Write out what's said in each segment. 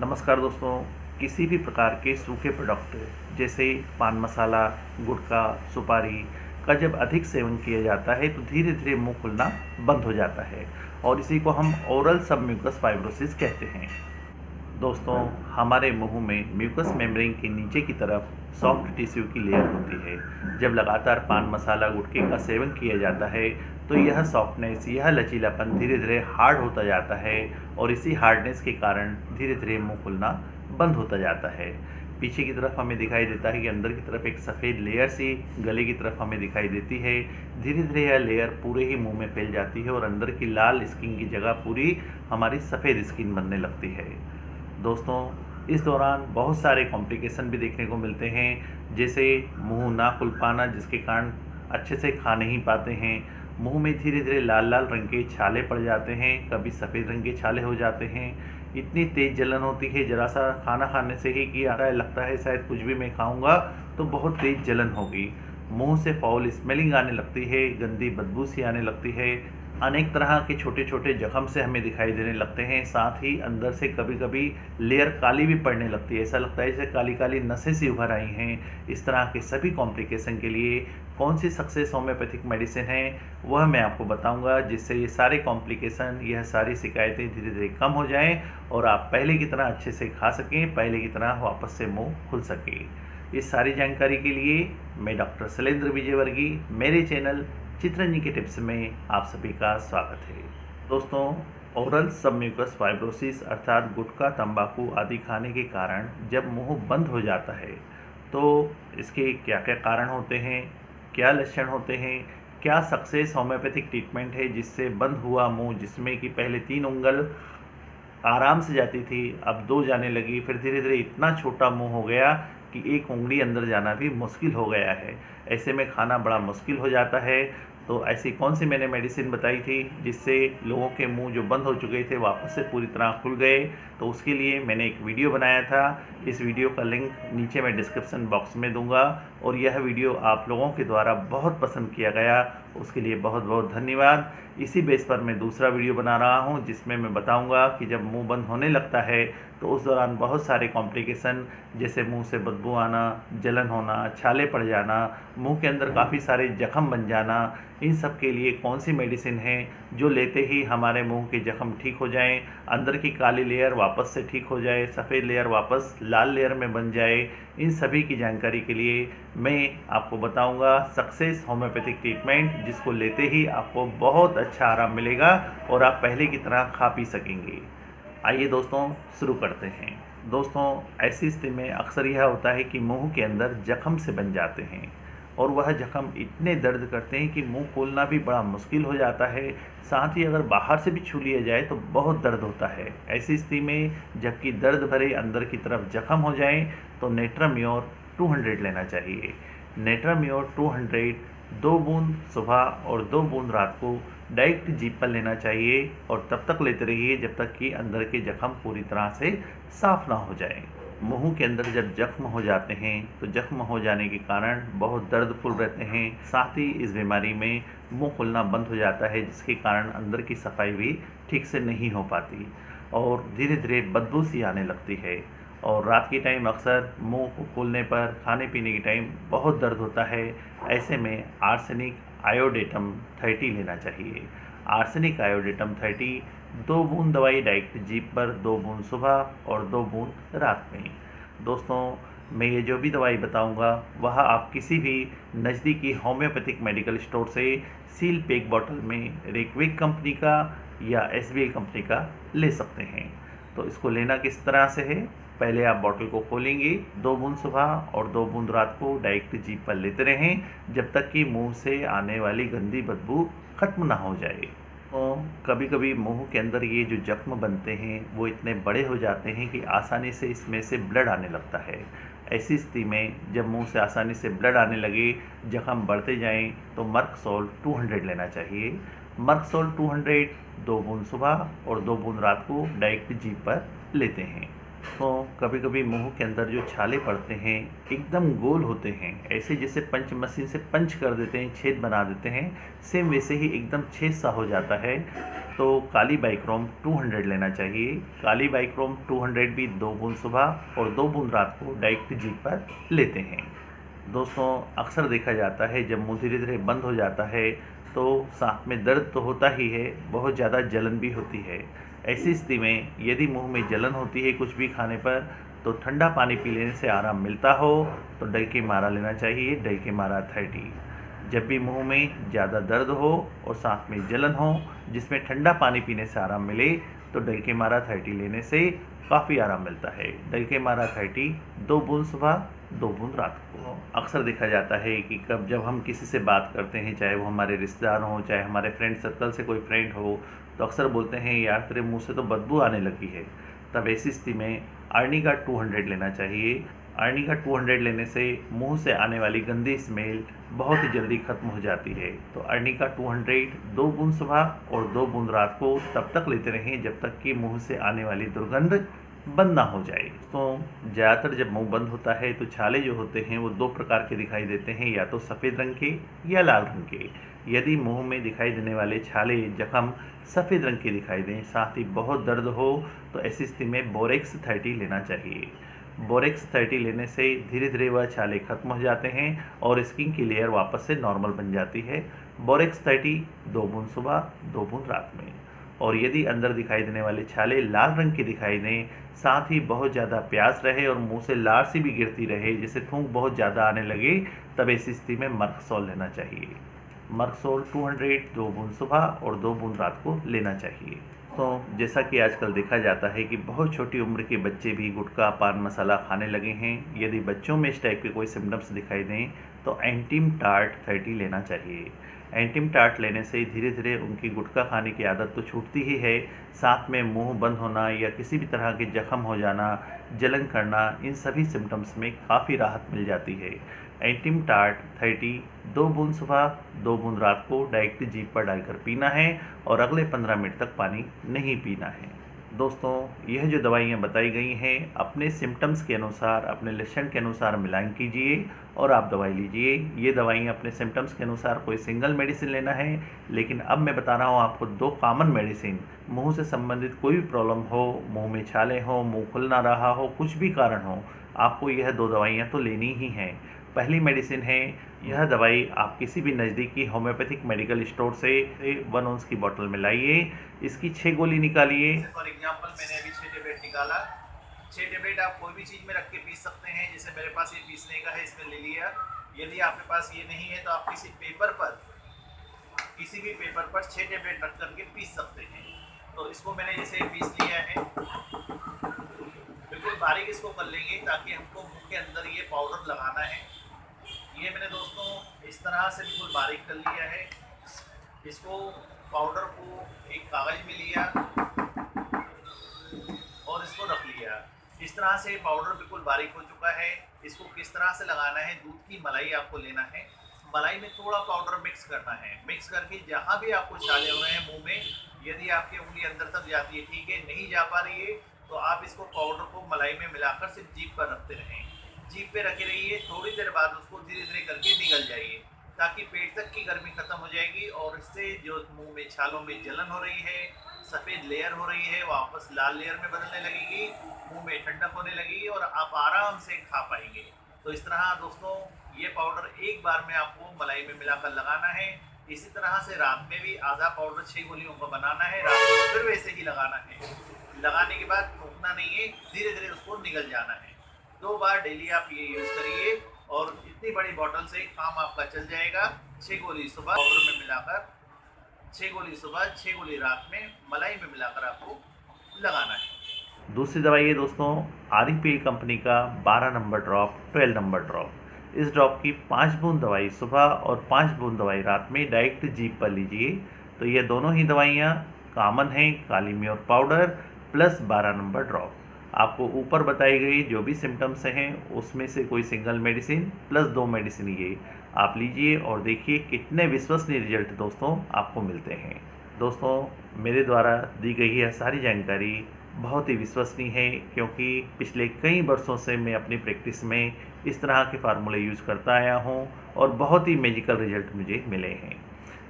नमस्कार दोस्तों। किसी भी प्रकार के सूखे प्रोडक्ट जैसे पान मसाला, गुटखा, सुपारी का जब अधिक सेवन किया जाता है तो धीरे धीरे मुंह खुलना बंद हो जाता है और इसी को हम ओरल सबम्यूकस फाइब्रोसिस कहते हैं। दोस्तों, हमारे मुंह में म्यूकस मेम्ब्रेन के नीचे की तरफ सॉफ्ट टिश्यू की लेयर होती है। जब लगातार पान मसाला गुटखे का सेवन किया जाता है तो यह सॉफ्टनेस, यह लचीलापन धीरे धीरे हार्ड होता जाता है और इसी हार्डनेस के कारण धीरे धीरे मुंह खुलना बंद होता जाता है। पीछे की तरफ हमें दिखाई देता है कि अंदर की तरफ एक सफ़ेद लेयर सी गले की तरफ हमें दिखाई देती है। धीरे धीरे यह लेयर पूरे ही मुंह में फैल जाती है और अंदर की लाल स्किन की जगह पूरी हमारी सफ़ेद स्किन बनने लगती है। दोस्तों, इस दौरान बहुत सारे कॉम्प्लिकेशन भी देखने को मिलते हैं, जैसे मुंह ना खुल पाना जिसके कारण अच्छे से खा नहीं पाते हैं। मुंह में धीरे धीरे लाल लाल रंग के छाले पड़ जाते हैं, कभी सफ़ेद रंग के छाले हो जाते हैं। इतनी तेज़ जलन होती है जरा सा खाना खाने से ही कि आता है, लगता है शायद कुछ भी मैं खाऊंगा तो बहुत तेज़ जलन होगी। मुंह से फाउल स्मेलिंग आने लगती है, गंदी बदबू सी आने लगती है। अनेक तरह के छोटे छोटे जख्म से हमें दिखाई देने लगते हैं। साथ ही अंदर से कभी कभी लेयर काली भी पड़ने लगती है, ऐसा लगता है जैसे काली काली नसें सी उभर आई हैं। इस तरह के सभी कॉम्प्लिकेशन के लिए कौन सी सक्सेस होम्योपैथिक मेडिसिन है वह मैं आपको बताऊंगा, जिससे ये सारे कॉम्प्लिकेशन, यह सारी शिकायतें धीरे धीरे कम हो जाएं और आप पहले की तरह अच्छे से खा सकें, पहले की तरह वापस से मुंह खुल सके। इस सारी जानकारी के लिए मैं डॉक्टर शैलेंद्र विजयवर्गीय, मेरे चैनल चित्रंजी के टिप्स में आप सभी का स्वागत है। दोस्तों, ओरल सबम्यूकस फाइब्रोसिस अर्थात गुटखा, तंबाकू आदि खाने के कारण जब मुंह बंद हो जाता है तो इसके क्या क्या कारण होते हैं, क्या लक्षण होते हैं, क्या सक्सेस होम्योपैथिक ट्रीटमेंट है जिससे बंद हुआ मुंह, जिसमें कि पहले 3 उंगल आराम से जाती थी, अब 2 जाने लगी, फिर धीरे धीरे इतना छोटा मुंह हो गया कि 1 उंगली अंदर जाना भी मुश्किल हो गया है। ऐसे में खाना बड़ा मुश्किल हो जाता है। तो ऐसी कौन सी मैंने मेडिसिन बताई थी जिससे लोगों के मुंह जो बंद हो चुके थे वापस से पूरी तरह खुल गए, तो उसके लिए मैंने एक वीडियो बनाया था। इस वीडियो का लिंक नीचे मैं डिस्क्रिप्शन बॉक्स में दूंगा और यह वीडियो आप लोगों के द्वारा बहुत पसंद किया गया, उसके लिए बहुत बहुत धन्यवाद। इसी बेस पर मैं दूसरा वीडियो बना रहा हूं जिसमें मैं बताऊंगा कि जब मुंह बंद होने लगता है तो उस दौरान बहुत सारे कॉम्प्लिकेशन, जैसे मुंह से बदबू आना, जलन होना, छाले पड़ जाना, मुंह के अंदर काफ़ी सारे जख्म बन जाना, इन सब के लिए कौन सी मेडिसिन है जो लेते ही हमारे मुंह के जख्म ठीक हो जाएं, अंदर की काली लेयर वापस से ठीक हो जाए, सफ़ेद लेयर वापस लाल लेयर में बन जाए। इन सभी की जानकारी के लिए मैं आपको बताऊंगा सक्सेस होम्योपैथिक ट्रीटमेंट, जिसको लेते ही आपको बहुत अच्छा आराम मिलेगा और आप पहले की तरह खा पी सकेंगे। आइए दोस्तों, शुरू करते हैं। दोस्तों, ऐसी स्थिति में अक्सर यह होता है कि मुंह के अंदर जख्म से बन जाते हैं और वह जख्म इतने दर्द करते हैं कि मुंह खोलना भी बड़ा मुश्किल हो जाता है। साथ ही अगर बाहर से भी छू लिया जाए तो बहुत दर्द होता है। ऐसी स्थिति में जबकि दर्द भरे अंदर की तरफ जख्म हो जाए तो नेट्राम्योर 200 लेना चाहिए। नेट्राम्योर 200 2 बूंद सुबह और 2 बूंद रात को डायरेक्ट जीभ पर लेना चाहिए और तब तक लेते रहिए जब तक कि अंदर के जख्म पूरी तरह से साफ ना हो जाए। मुंह के अंदर जब जख्म हो जाते हैं तो जख्म हो जाने के कारण बहुत दर्दफुल रहते हैं। साथ ही इस बीमारी में मुंह खुलना बंद हो जाता है, जिसके कारण अंदर की सफाई भी ठीक से नहीं हो पाती और धीरे धीरे बदबू सी आने लगती है। और रात के टाइम अक्सर मुंह को खोलने पर खाने पीने के टाइम बहुत दर्द होता है। ऐसे में आर्सेनिक आयोडेटम 30 लेना चाहिए। आर्सेनिक आयोडेटम 30 2 बूंद दवाई डायरेक्ट जीभ पर, 2 बूंद सुबह और 2 बूंद रात में। दोस्तों, मैं ये जो भी दवाई बताऊंगा वह आप किसी भी नज़दीकी होम्योपैथिक मेडिकल स्टोर से सील पैक बॉटल में रेकविक कंपनी का या एसबीआई कंपनी का ले सकते हैं। तो इसको लेना किस तरह से है, पहले आप बॉटल को खोलेंगे, 2 बूंद सुबह और 2 बूंद रात को डायरेक्ट जीभ पर लेते रहें जब तक कि मुंह से आने वाली गंदी बदबू खत्म ना हो जाए। तो कभी कभी मुंह के अंदर ये जो जख्म बनते हैं वो इतने बड़े हो जाते हैं कि आसानी से इसमें से ब्लड आने लगता है। ऐसी स्थिति में जब मुंह से आसानी से ब्लड आने लगे, जख्म बढ़ते जाएं, तो मर्कसोल 200 लेना चाहिए। मर्कसोल 200 2 बूंद सुबह और 2 बूंद रात को डायरेक्ट जीभ पर लेते हैं। तो कभी कभी मुंह के अंदर जो छाले पड़ते हैं एकदम गोल होते हैं, ऐसे जैसे पंच मशीन से पंच कर देते हैं, छेद बना देते हैं, सेम वैसे ही एकदम छेद सा हो जाता है। तो काली बाइक्रोम 200 लेना चाहिए। काली बाइक्रोम 200 भी 2 बूंद सुबह और 2 बूंद रात को डायरेक्ट जीभ पर लेते हैं। दोस्तों अक्सर देखा जाता है जब मुंह धीरे धीरे बंद हो जाता है तो साथ में दर्द तो होता ही है, बहुत ज़्यादा जलन भी होती है। ऐसी स्थिति में यदि मुंह में जलन होती है कुछ भी खाने पर, तो ठंडा पानी पी लेने से आराम मिलता हो तो डलके मारा लेना चाहिए, डलके मारा 30। जब भी मुंह में ज़्यादा दर्द हो और साथ में जलन हो जिसमें ठंडा पानी पीने से आराम मिले, तो डलके मारा 30 लेने से काफ़ी आराम मिलता है। डलके मारा 30 2 बूंद सुबह 2 बूंद रात को। अक्सर देखा जाता है कि जब हम किसी से बात करते हैं, चाहे वो हमारे रिश्तेदार हों, चाहे हमारे फ्रेंड सर्कल से कोई फ्रेंड हो, तो अक्सर बोलते हैं यार तेरे मुंह से तो बदबू आने लगी है। तब ऐसी स्थिति में आर्निका 200 लेना चाहिए। आर्निका 200 लेने से मुंह से आने वाली गंदी स्मेल बहुत ही जल्दी खत्म हो जाती है। तो आर्निका 200 2 बूंद सुबह और 2 बूंद रात को तब तक लेते रहें जब तक कि मुंह से आने वाली दुर्गंध बंद ना हो जाए। तो ज़्यादातर जब मुंह बंद होता है तो छाले जो होते हैं वो 2 प्रकार के दिखाई देते हैं, या तो सफ़ेद रंग के या लाल रंग के। यदि मुंह में दिखाई देने वाले छाले जख्म सफ़ेद रंग के दिखाई दें, साथ ही बहुत दर्द हो, तो ऐसी स्थिति में बोरेक्स 30 लेना चाहिए। बोरेक्स 30 लेने से धीरे धीरे वह छाले खत्म हो जाते हैं और स्किन की लेयर वापस से नॉर्मल बन जाती है। बोरेक्स 30 2 बूंद सुबह 2 बूंद रात में। और यदि अंदर दिखाई देने वाले छाले लाल रंग के दिखाई दें, साथ ही बहुत ज़्यादा प्यास रहे और मुंह से लार सी भी गिरती रहे, जैसे थूक बहुत ज़्यादा आने लगे, तब ऐसी स्थिति में मर्कसोल लेना चाहिए। मर्कसोल 200 2 बूंद सुबह और 2 बूंद रात को लेना चाहिए। तो जैसा कि आजकल देखा जाता है कि बहुत छोटी उम्र के बच्चे भी गुटखा पान मसाला खाने लगे हैं। यदि बच्चों में इस टाइप के कोई सिम्टम्स दिखाई दें तो एंटीम टार्ट 30 लेना चाहिए। एंटीम टार्ट लेने से धीरे धीरे उनकी गुटखा खाने की आदत तो छूटती ही है, साथ में मुंह बंद होना या किसी भी तरह के जख्म हो जाना, जलन करना, इन सभी सिम्टम्स में काफ़ी राहत मिल जाती है। एंटीम टार्ट 30 2 बूंद सुबह 2 बूंद रात को डायरेक्ट जीभ पर डालकर पीना है और अगले 15 मिनट तक पानी नहीं पीना है। दोस्तों यह जो दवाइयाँ बताई गई हैं अपने सिम्टम्स के अनुसार, अपने लक्षण के अनुसार मिलान कीजिए और आप दवाई लीजिए। ये दवाइयाँ अपने सिम्टम्स के अनुसार कोई सिंगल मेडिसिन लेना है, लेकिन अब मैं बता रहा हूँ आपको 2 कॉमन मेडिसिन। मुंह से संबंधित कोई भी प्रॉब्लम हो, मुंह में छाले हो, मुंह खुल ना रहा हो, कुछ भी कारण हो, आपको यह 2 दवाइयाँ तो लेनी ही हैं। पहली मेडिसिन है, यह दवाई आप किसी भी नज़दीकी होम्योपैथिक मेडिकल स्टोर से 1 औंस की बोतल में लाइए। इसकी 6 गोली निकालिए। फॉर एग्जांपल मैंने अभी 6 टेबलेट निकाला। 6 टेबलेट आप कोई भी चीज़ में रख के पीस सकते हैं, जैसे मेरे पास ये पीसने का है, इसमें ले लिया। यदि आपके पास ये नहीं है तो आप किसी भी पेपर पर 6 टेबलेट रख करके पीस सकते हैं। तो इसको मैंने जैसे पीस लिया है, बिल्कुल बारीक इसको कर लेंगे ताकि हमको मुंह के अंदर ये पाउडर लगाना है। ये मैंने दोस्तों इस तरह से बिल्कुल बारीक कर लिया है। इसको पाउडर को एक कागज में लिया और इसको रख लिया। इस तरह से पाउडर बिल्कुल बारीक हो चुका है। इसको किस तरह से लगाना है, दूध की मलाई आपको लेना है, मलाई में थोड़ा पाउडर मिक्स करना है। मिक्स करके जहाँ भी आपको छाले हो रहे हैं मुंह में, यदि आपकी उंगली अंदर तक जाती है ठीक है, नहीं जा पा रही है तो आप इसको पाउडर को मलाई में मिलाकर सिर्फ जीभ पर रखते रहें। जीभ पे रखे रहिए, थोड़ी देर बाद उसको धीरे धीरे करके निगल जाइए ताकि पेट तक की गर्मी खत्म हो जाएगी और इससे जो मुंह में छालों में जलन हो रही है, सफ़ेद लेयर हो रही है, वापस लाल लेयर में बदलने लगेगी, मुंह में ठंडक होने लगेगी और आप आराम से खा पाएंगे। तो इस तरह दोस्तों ये पाउडर एक बार में आपको मलाई में मिलाकर लगाना है। इसी तरह से रात में भी आधा पाउडर 6 गोलियों का बनाना है, रात को फिर वैसे ही लगाना है। लगाने के बाद थूकना नहीं है, धीरे धीरे उसको निगल जाना है। 2 बार डेली आप ये यूज़ करिए और इतनी बड़ी बोतल से काम आपका चल जाएगा। 6 गोली सुबह पाउडर में मिलाकर, 6 गोली सुबह 6 गोली रात में मलाई में मिलाकर आपको लगाना है। दूसरी दवाई है दोस्तों आरईपीएल कंपनी का 12 नंबर ड्रॉप, 12 नंबर ड्रॉप। इस ड्रॉप की 5 बूंद दवाई सुबह और 5 बूंद दवाई रात में डायरेक्ट जीभ पर लीजिए। तो ये दोनों ही दवाइयाँ कॉमन हैं, kali mur powder plus 12 number drop. आपको ऊपर बताई गई जो भी सिम्टम्स हैं उसमें से कोई सिंगल मेडिसिन प्लस 2 मेडिसिन ये आप लीजिए और देखिए कितने विश्वसनीय रिजल्ट दोस्तों आपको मिलते हैं। दोस्तों मेरे द्वारा दी गई यह सारी जानकारी बहुत ही विश्वसनीय है, क्योंकि पिछले कई वर्षों से मैं अपनी प्रैक्टिस में इस तरह के फार्मूले यूज़ करता आया हूँ और बहुत ही मैजिकल रिजल्ट मुझे मिले हैं।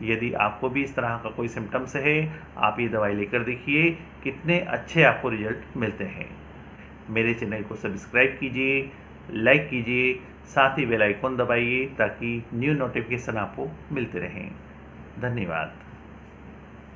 यदि आपको भी इस तरह का कोई सिम्टम्स है, आप ये दवाई लेकर देखिए, कितने अच्छे आपको रिजल्ट मिलते हैं। मेरे चैनल को सब्सक्राइब कीजिए, लाइक कीजिए, साथ ही बेल आइकन दबाइए ताकि न्यू नोटिफिकेशन आपको मिलते रहें। धन्यवाद।